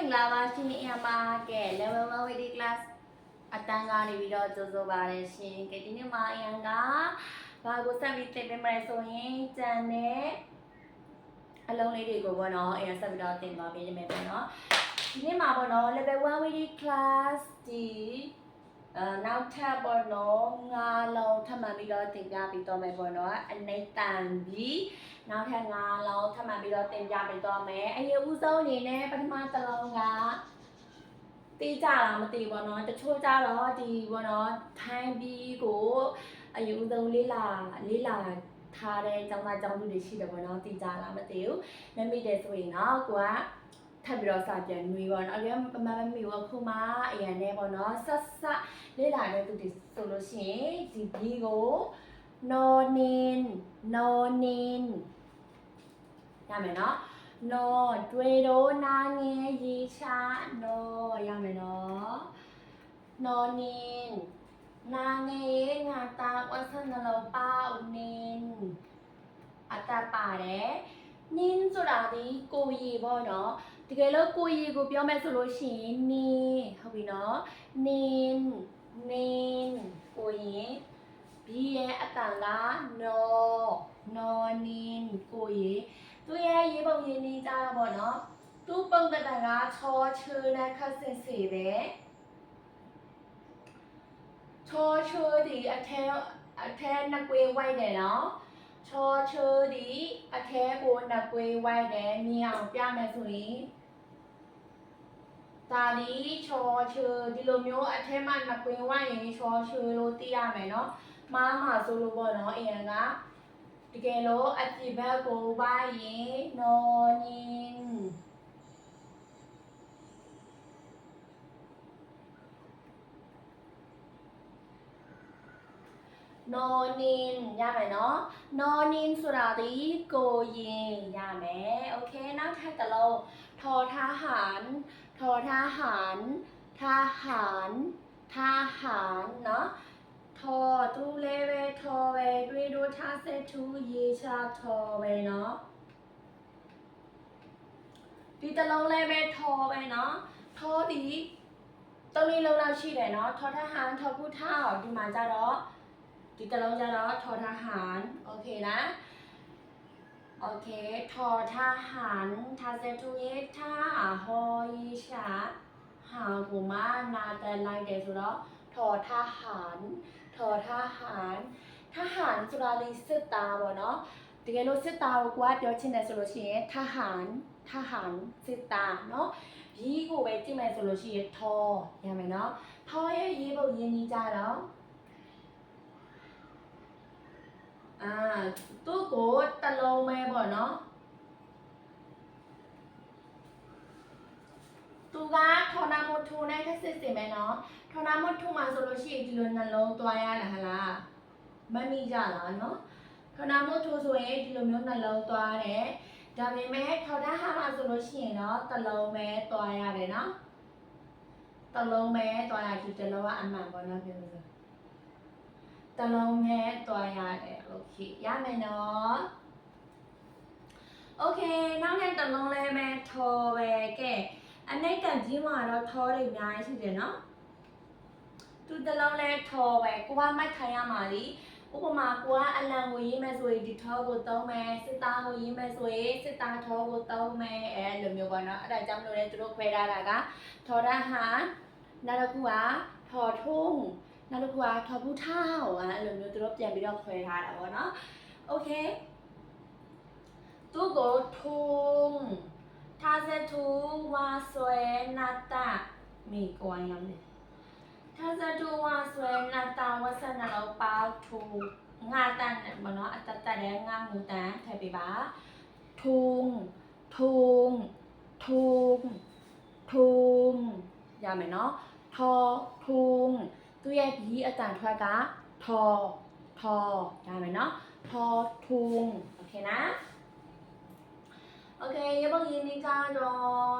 င်္ဂလာပါရှင်အမကဲ level 1 waiting class အတန်းကနေပြီးတော့ကြိုးပါတယ်ရှင်ကဲဒီနေ့မှာအရင်ကဘာကိုဆက်ပြီးသင်ပေးမလဲဆိုရင်ကြံတဲ့အလုံးလေးတွေကိုပေါ့နော်အရင်ဆက်ပြီးတော့သင်သွားပေးရမယ်ပေါ့နော်ဒီနေ့မှာပေါ့နော် level 1 waiting class ဒီနောက်ထပ်ပေါ့နော်5လုံးထပ်မံပြီးတော့သင်ပြပေးတော့မယ်ပေါ့နော်အနိတန်ပြီးနောက်ထပ်5လုံးထပ်မံပြီးတော့သင်ပြပေးတော့မယ်အရင်ဦးဆုံးအနေနဲ့ပထမတစ်လုံးကသိကြလားမသိဘူးပေါ့နော်တချို့ကြတော့ဒီပေါ့နော်ထိုင်းပြီးကိုအရင်ဦးဆုံးလေးလာထားတဲ့ကျောင်းသားကျောင်းသူတွေရှိတယ်ပေါ့နော်သိကြလားမသိဘူးမမိတယ်ဆိုရင်တော့ကိုကထပ်ပြီးတော့စာပြန်နှွေးပေါ့နော်အဲ့ဒါမမီကိုအခုမှအရင်နဲ့ပေါ့နော်ဆက်လေးလာတဲ့သူတွေဆိုလို့ရှိရင်ဒီဘီကိုနော်နင်ရမယ်နော်နော်တွေ့တော့နာငယ်ရေချာနော်ရမယ်နော်နော်နင်နာငယ်ငါတာဝဆနလောပေါနင်အတာပါတယ်နင်ဆိုတာဒီကိုရီပေါ့နော်တကယ်လို့ကိုရီကိုပြောမယ်ဆိုလို့ရှိရင်နင်ဟုတ်ပြီနော်နင်ကိုရင်ဘီရဲ့အတန်ကနော်နင်ကိုရီသူရဲ့ရေပုံရင်းနေကြတော့ပေါ့နော်သူ့ပုံတန်ကချောချွေးနဲ့ခက်စင်စီပဲချောချွေးဒီအထဲနှစ်ကွေးဝိုက်တယ်နော်ချောချွေးဒီအထဲကိုနှစ်ကွေးဝိုက်တယ်မြင်အောင်ပြမယ်ဆိုရင်ဒါလီချောချွေးဒီလိုမျိုးအထဲမှာနှစ်ကွေးဝိုက်ရင်ချောချွေးလို့သိရမယ်နော်မားမှာဆိုလို့ပေါ့နော်အရင်ကတကယ်လို့အကြည့်ဘက်ကိုဝိုင်းရင်နော်နင်ရမယ်နော်နော်နင်ဆိုတာဒီကိုရင်ရမယ်โอเคနောက်ထပ်တစ်လုံးထောทหารနော်ထောသူလေးပဲထောပဲတွေ့တို့ထားစက်သူရေချထောပဲနော်ဒီတစ်လုံးလေးပဲထောပဲနော်ထောဒီသုံးလေးလုံးလောက်ရှိတယ်နော်ထောทหารထောผู้เฒ่าဒီမှာကြတော့ဒီတစ်လုံးကြတော့ထောทหารโอเคนะโอเคထောทหารထားစက်သူရေထားဟောရေချဟာကိုမနာแต่လိုက်တယ်ဆိုတော့ထောทหารဆိုတာလေးစစ်သားပေါ့နော်တကယ်လို့စစ်သားကိုကပြောချင်တယ်ဆိုလို့ရှိရင်ทหารစစ်သားเนาะရီးကိုပဲကြည့်မယ်ဆိုလို့ရှိရင်ထောရမယ်เนาะထောရဲ့ရေးပုံရင်းကြီးကြတော့သူ့ကိုတစ်လုံးပဲပေါ့နော်သူကထောနာမထူနဲ့ခက်စစ်စင်မယ်နော်ထောနာမထူမှာဆိုလို့ရှိရင်ဒီလိုနှလုံးသွားရလားဟလားမမိကြလားနော်ထောနာမထူဆိုရင်ဒီလိုမျိုးနှလုံးသွားတယ်ဒါပေမဲ့ထောတာဟာမှာဆိုလို့ရှိရင်တော့တစ်လုံးပဲသွားရတယ်နော်တစ်လုံးပဲသွားရဒီတစ်လုံးကအမှန်ပေါ့နော်ပြောလို့တစ်လုံးပဲသွားရတယ်โอเคရမယ်နော်โอเคနောက်ထပ်တစ်လုံးလေးပဲထောပဲကဲအနိတ်တန်ကြီးမှာတော့ထောတွေအများကြီးရှိတယ်နော်သူတစ်လုံးလဲထောပဲကိုကမိုက်ထိုင်ရမှာလीဥပမာကိုကအလံကိုရေးမယ်ဆိုရင်ဒီထောကိုသုံးမယ်စစ်သားကိုရေးမယ်ဆိုရင်စစ်သားထောကိုသုံးမယ်အဲလိုမျိုးပေါ့နော်အဲ့ဒါကြောင့်မလို့လေသူတို့ခွဲထားတာကထောရဟန်နောက်တစ်ခုကထောထုံးနောက်တစ်ခုကထောဘူးထောက်အဲ့လိုမျိုးသူတို့ပြန်ပြီးတော့ခွဲထားတာပေါ့နော်โอเคသူကိုထုံးထားစတူဝါဆွဲနာတာမိကွာရမယ်ထားစတူဝါဆွဲနာတာဝဆနလောပေါထုံငါတန်မနော်အတတတဲ့ငါမူတန်ထည့်ပေးပါထုံရမယ်နော်ထောထုံသူရဲ့ဒီအတန်ထွက်ကထောရမယ်နော်ထောထုံโอเคนะโอเคရေပုံရင်းနေကြတော့